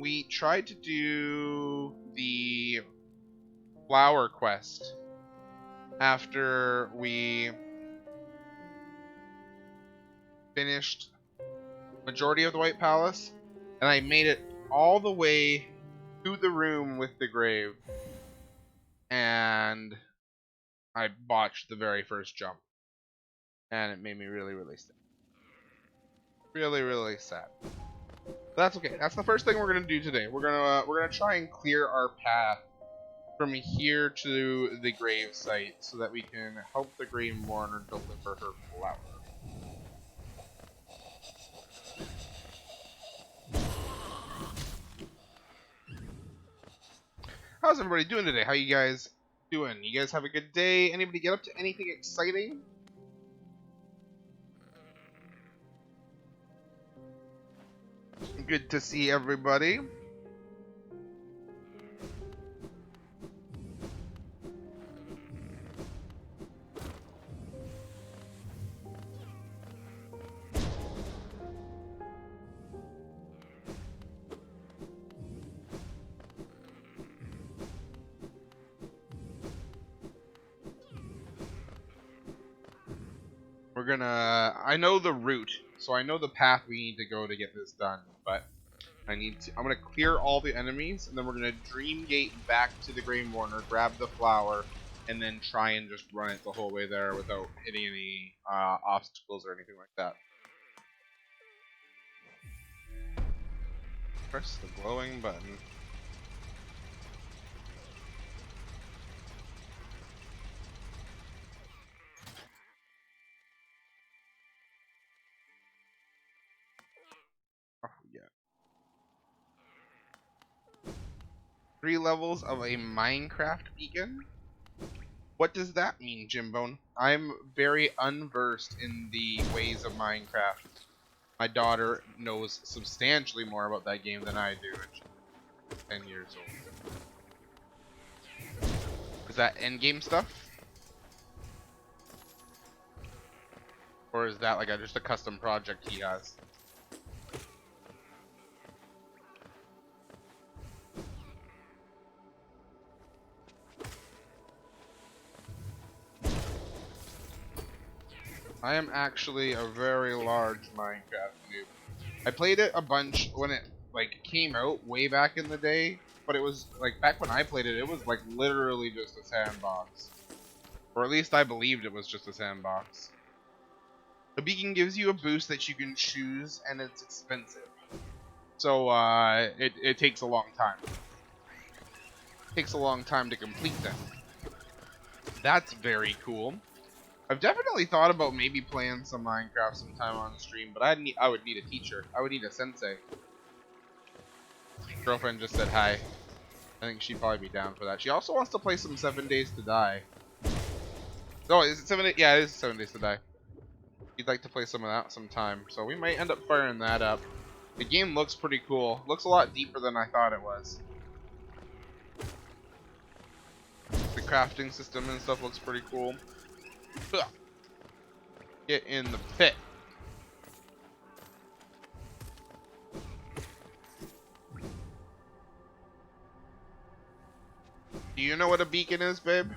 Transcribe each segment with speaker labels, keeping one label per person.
Speaker 1: we tried to do the flower quest after we finished majority of the White Palace, and I made it all the way to the room with the grave, and I botched the very first jump, and it made me really, really sad. Really, really sad. But that's okay. That's the first thing we're gonna do today. We're gonna try and clear our path from here to the grave site so that we can help the Grave Mourner deliver her flower. How's everybody doing today? How you guys doing? You guys have a good day? Anybody get up to anything exciting? Good to see everybody. I know the route, so I know the path we need to go to get this done, but I'm gonna clear all the enemies, and then we're gonna dream gate back to the Grave Mourner, grab the flower, and then try and just run it the whole way there without hitting any obstacles or anything like that. Press the glowing button. Oh, yeah. 3 levels of a Minecraft beacon? What does that mean, Jimbone? I'm very unversed in the ways of Minecraft. My daughter knows substantially more about that game than I do, and she's 10 years old. Is that endgame stuff? Or is that like just a custom project he has? I am actually a very large Minecraft noob. I played it a bunch when it came out way back in the day, but it was back when I played it, it was literally just a sandbox. Or at least I believed it was just a sandbox. The beacon gives you a boost that you can choose, and it's expensive. So it takes a long time. It takes a long time to complete them. That's very cool. I've definitely thought about maybe playing some Minecraft sometime on stream, but I would need a teacher. I would need a sensei. Girlfriend just said hi. I think she'd probably be down for that. She also wants to play some 7 Days to Die. Oh, is it 7 Days? Yeah, it is 7 Days to Die. She'd like to play some of that sometime, so we might end up firing that up. The game looks pretty cool. Looks a lot deeper than I thought it was. The crafting system and stuff looks pretty cool. Ugh. Get in the pit. Do you know what a beacon is, babe?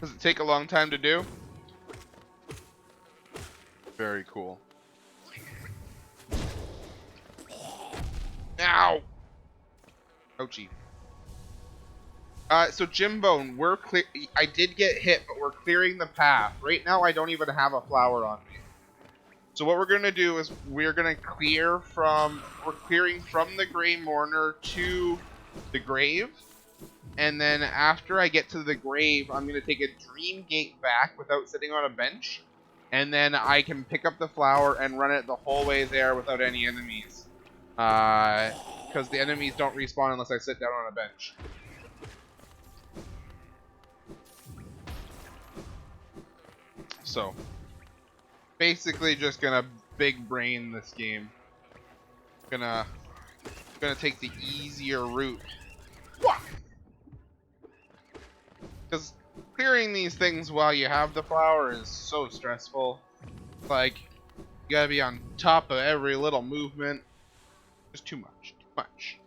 Speaker 1: Does it take a long time to do? Very cool. Ow! Ouchie. So Jimbone, we're clear. I did get hit, but we're clearing the path. Right now, I don't even have a flower on me. So what we're gonna do is we're clearing from the Grave Mourner to the grave, and then after I get to the grave, I'm gonna take a dream gate back without sitting on a bench, and then I can pick up the flower and run it the whole way there without any enemies. Because the enemies don't respawn unless I sit down on a bench. So, basically just gonna big brain this game. Gonna take the easier route. Because clearing these things while you have the flower is so stressful. Like, You gotta be on top of every little movement. Just too much. Too much.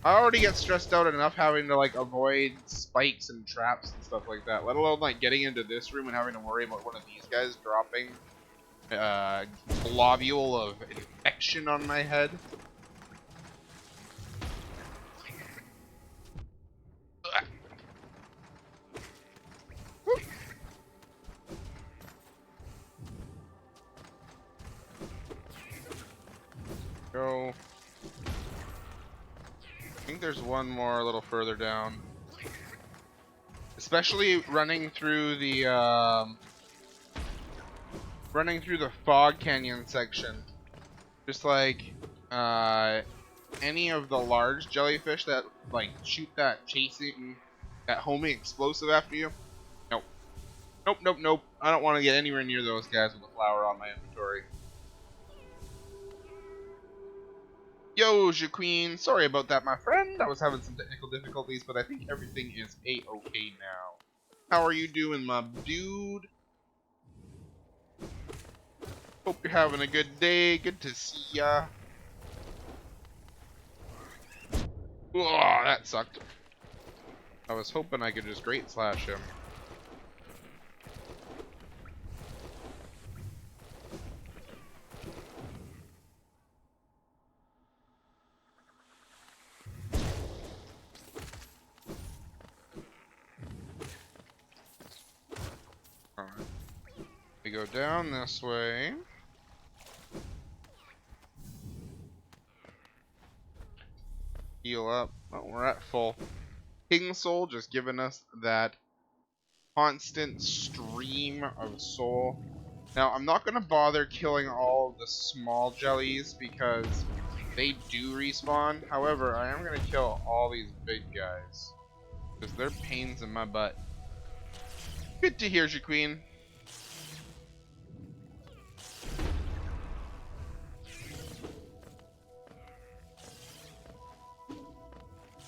Speaker 1: I already get stressed out enough having to like avoid spikes and traps and stuff like that. Let alone like getting into this room and having to worry about one of these guys dropping globule of infection on my head. Go. I think there's one more a little further down. Especially running through the fog canyon section. Just like any of the large jellyfish that like shoot that chasing that homing explosive after you. Nope. Nope, nope, nope. I don't want to get anywhere near those guys with a flower on my inventory. Yo, Jaqueen, sorry about that, my friend. I was having some technical difficulties, but I think everything is a-okay now. How are you doing, my dude? Hope you're having a good day. Good to see ya. Oh, that sucked. I was hoping I could just great slash him. Alright. We go down this way. Heal up. Oh, we're at full. King Soul just giving us that constant stream of soul. Now, I'm not going to bother killing all of the small jellies because they do respawn. However, I am going to kill all these big guys because they're pains in my butt. Good to hear, Jaqueen.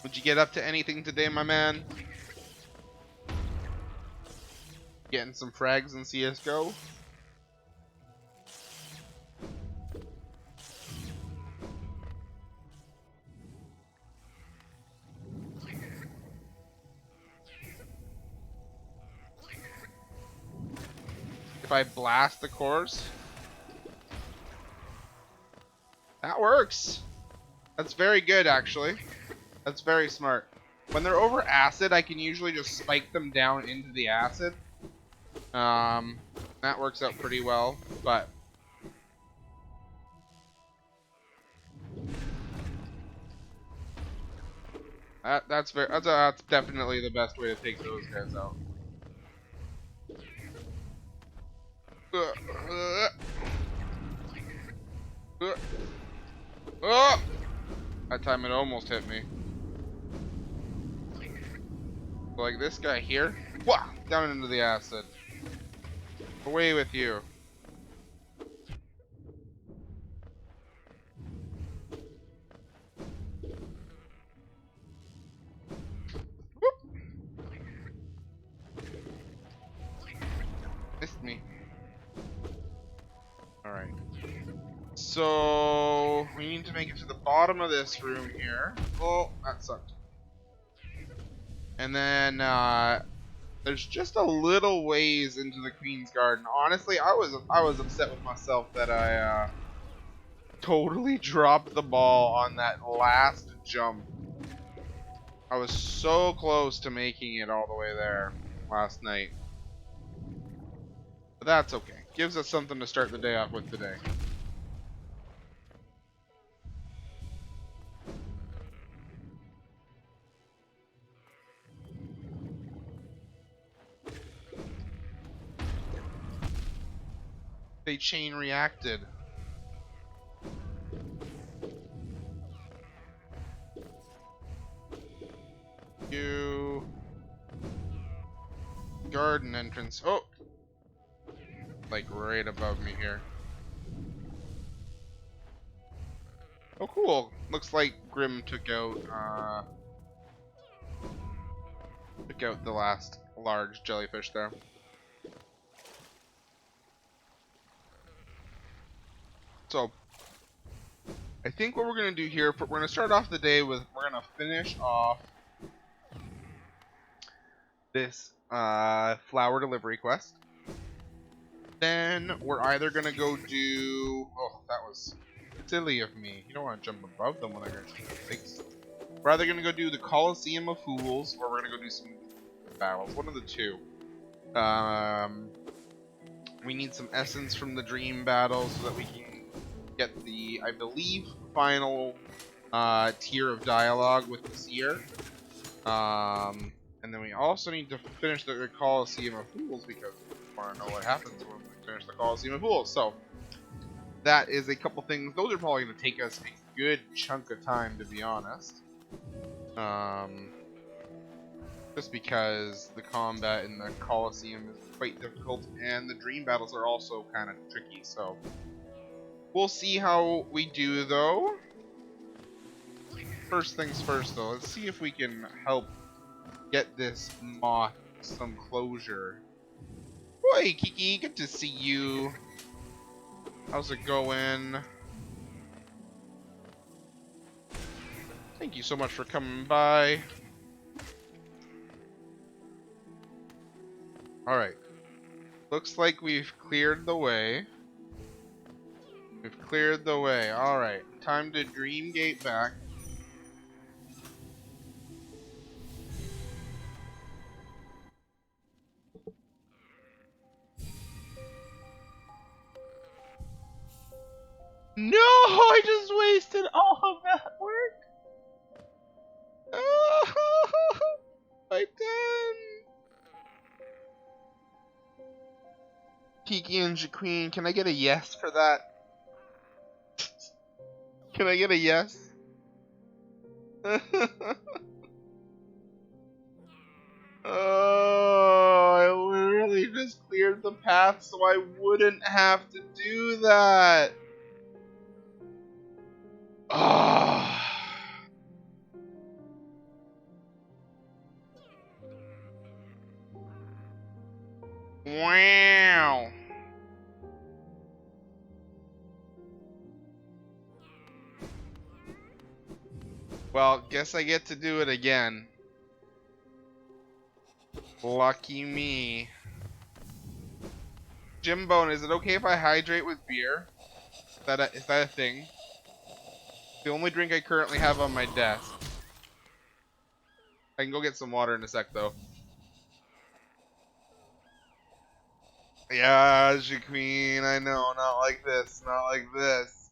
Speaker 1: Would you get up to anything today, my man? Getting some frags in CSGO? If I blast the cores? That works. That's very good, actually. That's very smart. When they're over acid, I can usually just spike them down into the acid. That works out pretty well, but that's definitely the best way to take those guys out. That time it almost hit me. Like this guy here, down into the acid. Away with you. Missed me. Alright. So we need to make it to the bottom of this room here. Oh, that sucked. And then there's just a little ways into the Queen's Garden. Honestly, I was upset with myself that I totally dropped the ball on that last jump. I was so close to making it all the way there last night. But that's okay. Gives us something to start the day off with today. They chain reacted. You garden entrance. Oh, like right above me here. Oh, cool. Looks like Grim took out the last large jellyfish there. So I think what we're gonna do here, we're gonna start off the day with, we're gonna finish off this flower delivery quest. Then we're either gonna go do, oh, that was silly of me. You don't want to jump above them when they're gonna shoot things. We're either gonna go do the Coliseum of Fools, or we're gonna go do some battles. One of the two. We need some essence from the dream battle so that we can get the, I believe, final tier of dialogue with the seer. And then we also need to finish the Coliseum of Fools, because we want to know what happens when we finish the Coliseum of Fools. So that is a couple things. Those are probably going to take us a good chunk of time, to be honest. Just because the combat in the Coliseum is quite difficult, and the dream battles are also kind of tricky. So we'll see how we do, though. First things first, though. Let's see if we can help get this moth some closure. Boy, Kiki, good to see you. How's it going? Thank you so much for coming by. Alright. Looks like we've cleared the way. We've cleared the way. Alright. Time to dream gate back. No! I just wasted all of that work! Oh, I done! Kiki and Jaqueen, can I get a yes for that? Can I get a yes? Oh, I literally just cleared the path so I wouldn't have to do that. Oh. Wow. Well, guess I get to do it again. Lucky me. Jimbone, is it okay if I hydrate with beer? Is that a thing? The only drink I currently have on my desk. I can go get some water in a sec, though. Yeah, Queen, I know, not like this, not like this.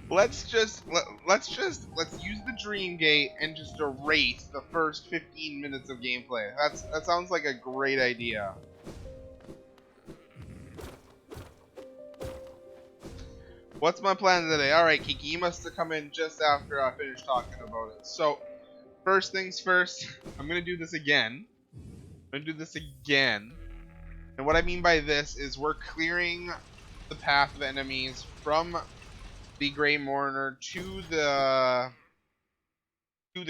Speaker 1: Let's use the Dream Gate and just erase the first 15 minutes of gameplay. That sounds like a great idea. What's my plan today? Alright, Kiki, you must have come in just after I finished talking about it. So, first things first, I'm gonna do this again. And what I mean by this is we're clearing the path of enemies from the Grey Mourner to the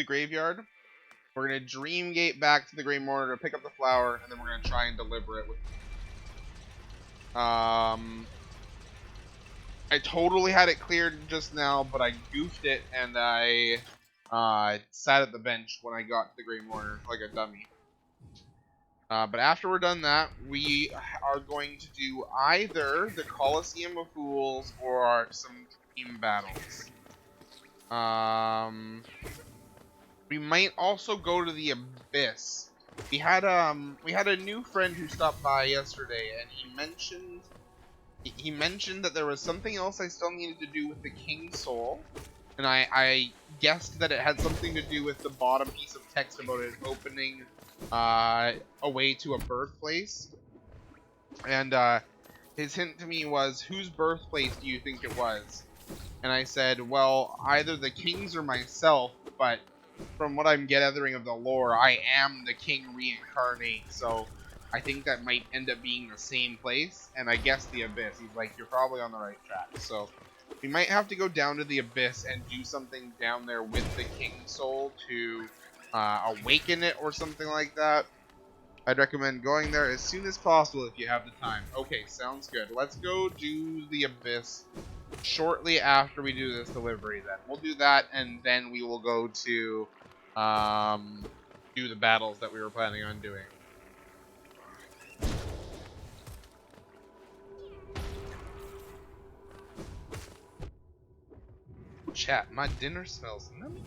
Speaker 1: graveyard. We're gonna Dream Gate back to the Grey Mourner to pick up the flower, and then we're gonna try and deliver it with I totally had it cleared just now, but I goofed it and I sat at the bench when I got to the Grey Mourner like a dummy. But after we're done that, we are going to do either the Coliseum of Fools or some team battles. We might also go to the Abyss. We had a new friend who stopped by yesterday, and he mentioned that there was something else I still needed to do with the King's Soul, and I guessed that it had something to do with the bottom piece of text about it opening a way to a birthplace. And his hint to me was, whose birthplace do you think it was? And I said, well, either the King's or myself, but from what I'm gathering of the lore, I am the King reincarnate, so I think that might end up being the same place, and I guess the Abyss. He's like, you're probably on the right track. So we might have to go down to the Abyss and do something down there with the King's Soul to awaken it or something like that, I'd recommend going there as soon as possible if you have the time. Okay, sounds good. Let's go do the Abyss shortly after we do this delivery then. We'll do that, and then we will go to do the battles that we were planning on doing. Chat, my dinner smells nummy.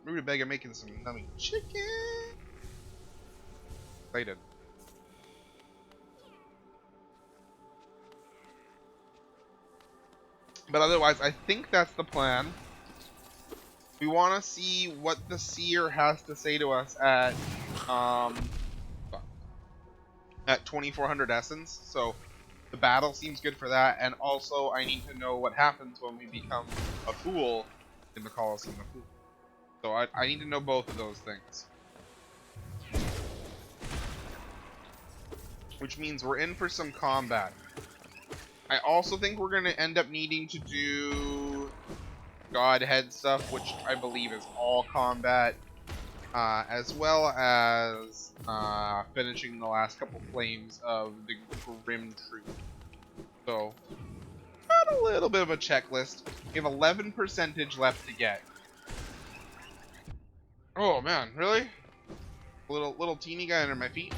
Speaker 1: Rutabaga making some nummy chicken. Excited. But otherwise, I think that's the plan. We want to see what the seer has to say to us at 2400 essence. So the battle seems good for that, and also I need to know what happens when we become a fool in the Colosseum of Fools. So I need to know both of those things. Which means we're in for some combat. I also think we're going to end up needing to do Godhead stuff, which I believe is all combat, as well as finishing the last couple flames of the Grim Troop. So, got a little bit of a checklist. We have 11% left to get. Oh man, really? Little teeny guy under my feet.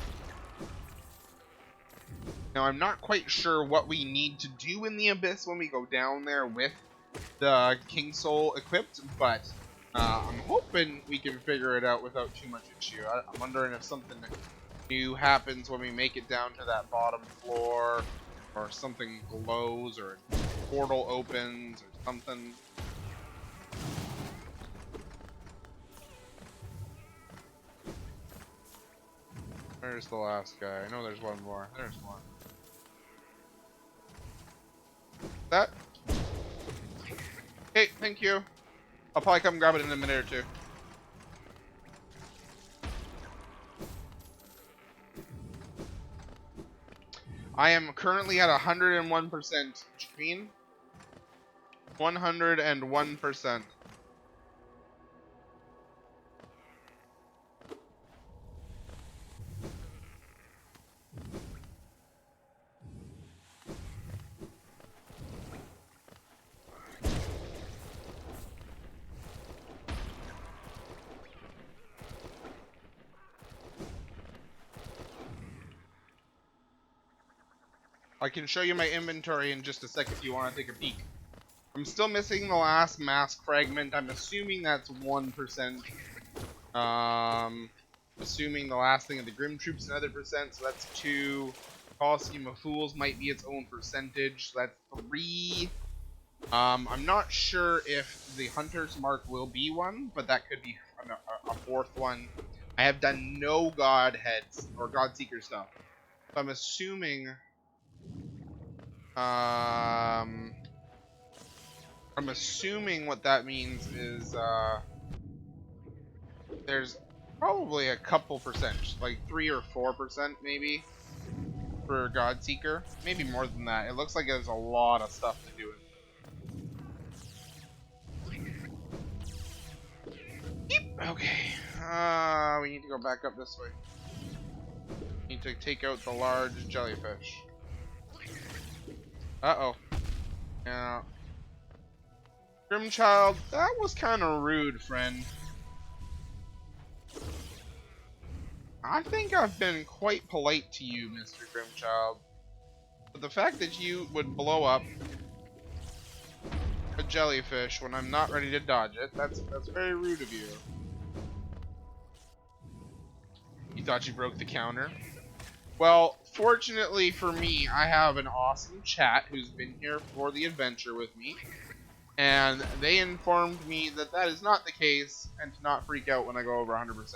Speaker 1: Now I'm not quite sure what we need to do in the Abyss when we go down there with the King Soul equipped, but I'm hoping we can figure it out without too much issue. I'm wondering if something new happens when we make it down to that bottom floor, or something glows, or a portal opens, or something. Where's the last guy? I know there's one more. There's one. That? Okay, thank you. I'll probably come grab it in a minute or two. I am currently at 101% green. 101%. I can show you my inventory in just a sec if you want to take a peek. I'm still missing the last mask fragment. I'm assuming that's 1%. Assuming the last thing of the Grim Troops another percent, so that's 2. Colosseum of Fools might be its own percentage, so that's 3. I'm not sure if the Hunter's Mark will be one, but that could be a 4th one. I have done no Godheads or Godseeker stuff, so I'm assuming. I'm assuming what that means is there's probably a couple percent, like 3 or 4% maybe, for Godseeker. Maybe more than that. It looks like there's a lot of stuff to do. Okay. We need to go back up this way. Need to take out the large jellyfish. Uh-oh. Yeah. Grimchild, that was kind of rude, friend. I think I've been quite polite to you, Mr. Grimchild. But the fact that you would blow up a jellyfish when I'm not ready to dodge it, that's very rude of you. You thought you broke the counter? Well, fortunately for me, I have an awesome chat who's been here for the adventure with me, and they informed me that that is not the case, and to not freak out when I go over 100%.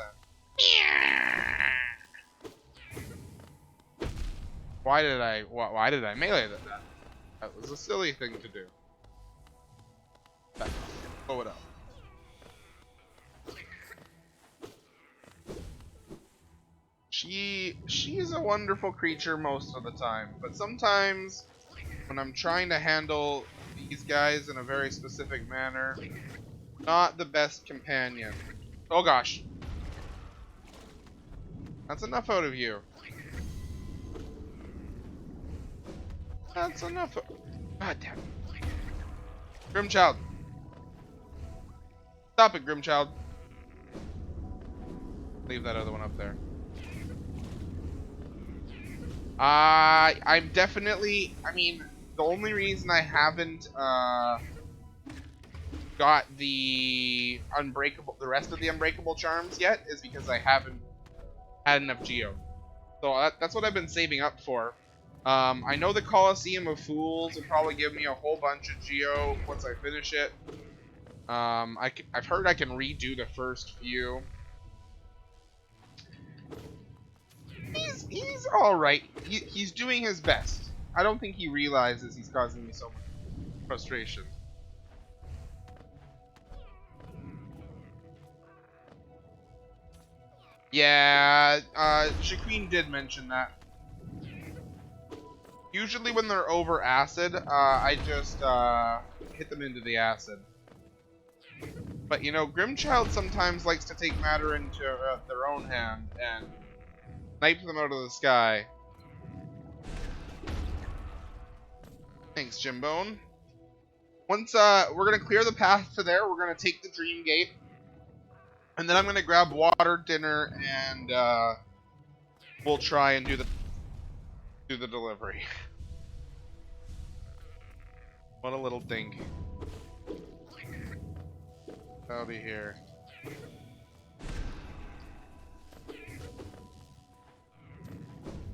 Speaker 1: Why did I melee that? That was a silly thing to do. Blow it up. She is a wonderful creature most of the time, but sometimes when I'm trying to handle these guys in a very specific manner, Not the best companion. Oh gosh. That's enough out of you. That's enough. God damn it. Grimchild. Stop it, Grimchild. Leave that other one up there. I'm definitely, I mean, the only reason I haven't, got the rest of the unbreakable charms yet is because I haven't had enough Geo. So that's what I've been saving up for. I know the Coliseum of Fools will probably give me a whole bunch of Geo once I finish it. I've heard I can redo the first few. He's all right. He's doing his best. I don't think he realizes he's causing me so much frustration. Yeah, Shaqueen did mention that. Usually when they're over acid, I just hit them into the acid. But you know, Grimchild sometimes likes to take matter into their own hand and snipe them out of the sky. Thanks, Jimbone. Once we're gonna clear the path to there, we're gonna take the Dream Gate, and then I'm gonna grab water, dinner, and we'll try and do the delivery. What a little dink. I'll be here.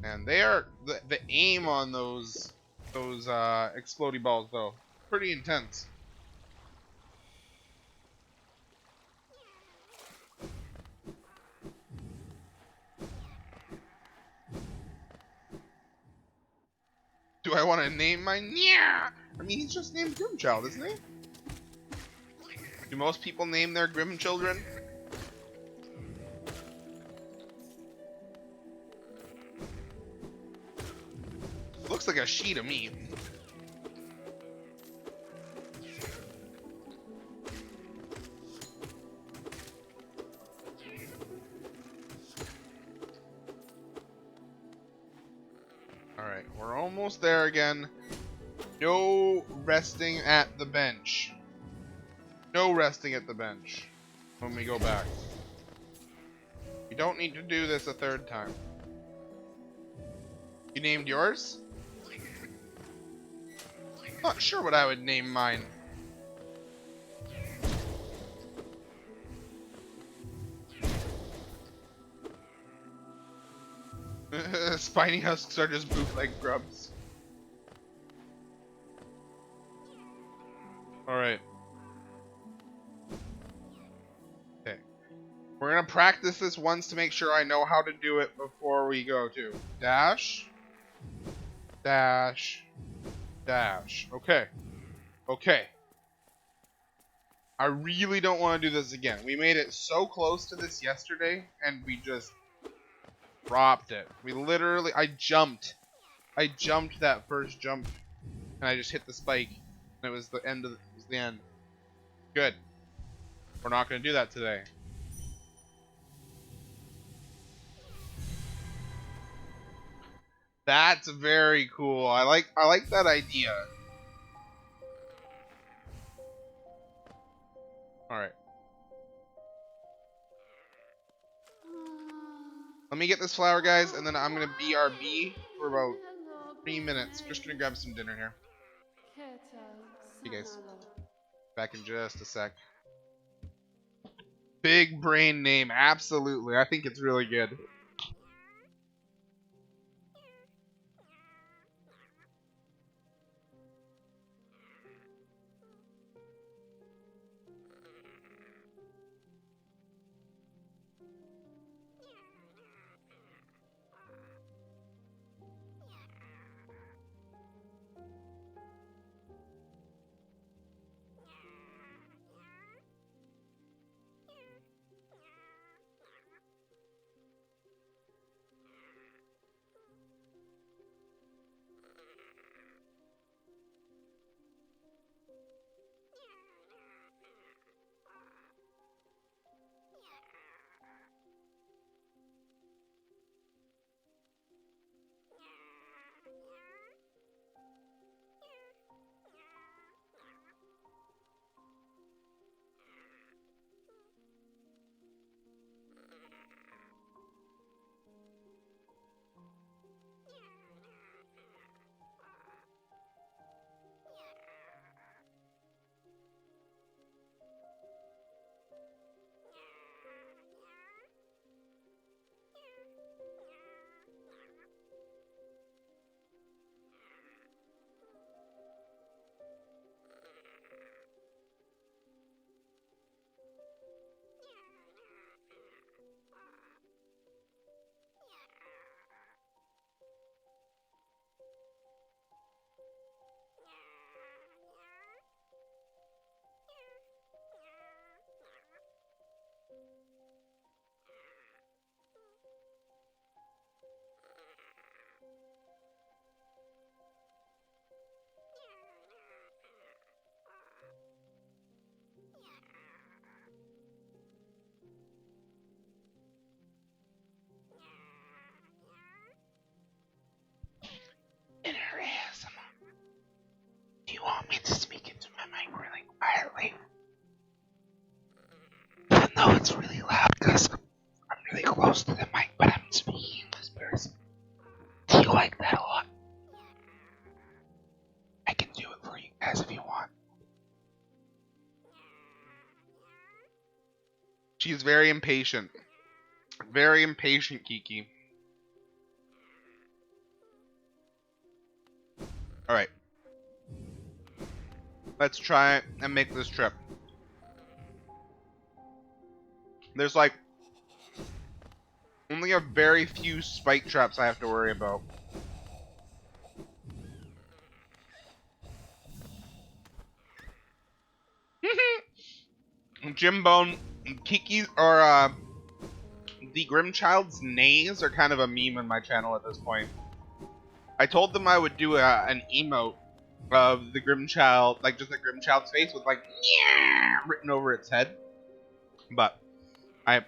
Speaker 1: And they are the aim on those explodey balls though, pretty intense. Do I want to name mine? Yeah. I mean, he's just named Grimchild, isn't he? Do most people name their Grim children? Looks like a she to me. Alright, we're almost there again. No resting at the bench. No resting at the bench when we go back. You don't need to do this a third time. You named yours? Not sure what I would name mine. Spiny husks are just bootleg grubs. Alright. Okay. We're gonna practice this once to make sure I know how to do it before we go to. Dash. Dash. Dash. Okay. Okay. I really don't want to do this again. We made it so close to this yesterday, and we just dropped it. We literally, I jumped that first jump, and I just hit the spike, and it was the end of it was the end. Good. We're not going to do that today. That's very cool. I like that idea. All right. Let me get this flower, guys, and then I'm gonna BRB for about 3 minutes. Just gonna grab some dinner here. See you guys. Back in just a sec. Big brain name, absolutely. I think it's really good. close to the mic, but I'm speaking in whispers. Do you like that a lot? I can do it for you guys if you want. She's very impatient. Very impatient, Kiki. Alright. Let's try and make this trip. There's like only a very few spike traps I have to worry about. Jimbone, Kiki's, or the Grimchild's neighs are kind of a meme on my channel at this point. I told them I would do an emote of the Grimchild, like just a Grimchild's face with like yeah written over its head. But I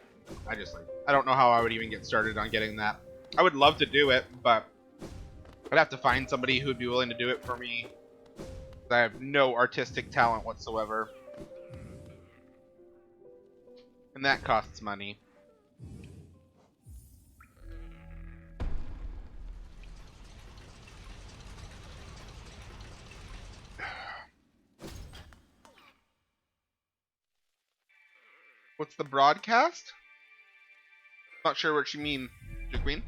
Speaker 1: just like, I don't know how I would even get started on getting that. I would love to do it, but I'd have to find somebody who would be willing to do it for me. I have no artistic talent whatsoever. And that costs money. What's the broadcast? Not sure what you mean, Queen.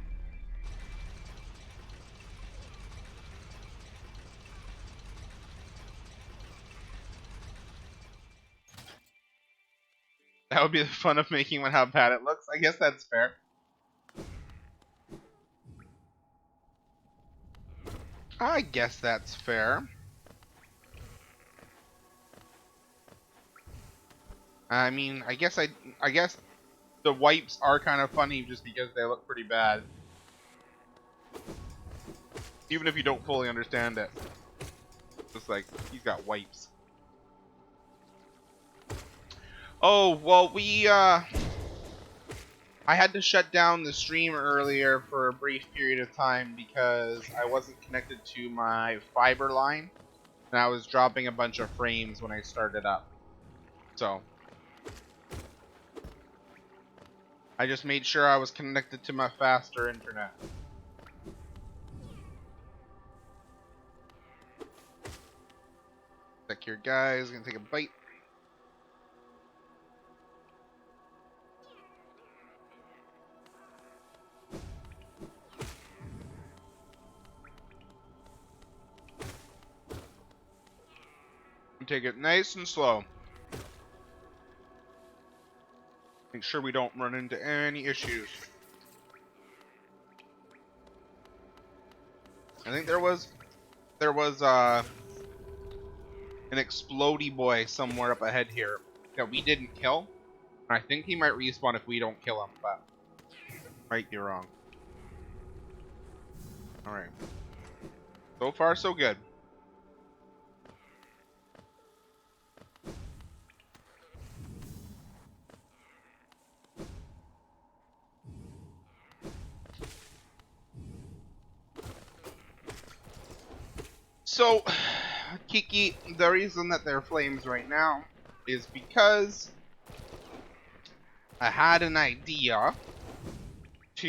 Speaker 1: That would be the fun of making one how bad it looks. I guess that's fair. I guess that's fair. I mean, I guess the wipes are kind of funny just because they look pretty bad. Even if you don't fully understand it. Just like, he's got wipes. Oh, well, I had to shut down the stream earlier for a brief period of time because I wasn't connected to my fiber line. And I was dropping a bunch of frames when I started up. So I just made sure I was connected to my faster internet. Check here, guys. Gonna take a bite. Take it nice and slow. Make sure we don't run into any issues. I think there was an explodey boy somewhere up ahead here that we didn't kill. And I think he might respawn if we don't kill him, but might be wrong. Alright. So far so good. So, Kiki, the reason that they're flames right now is because I had an idea to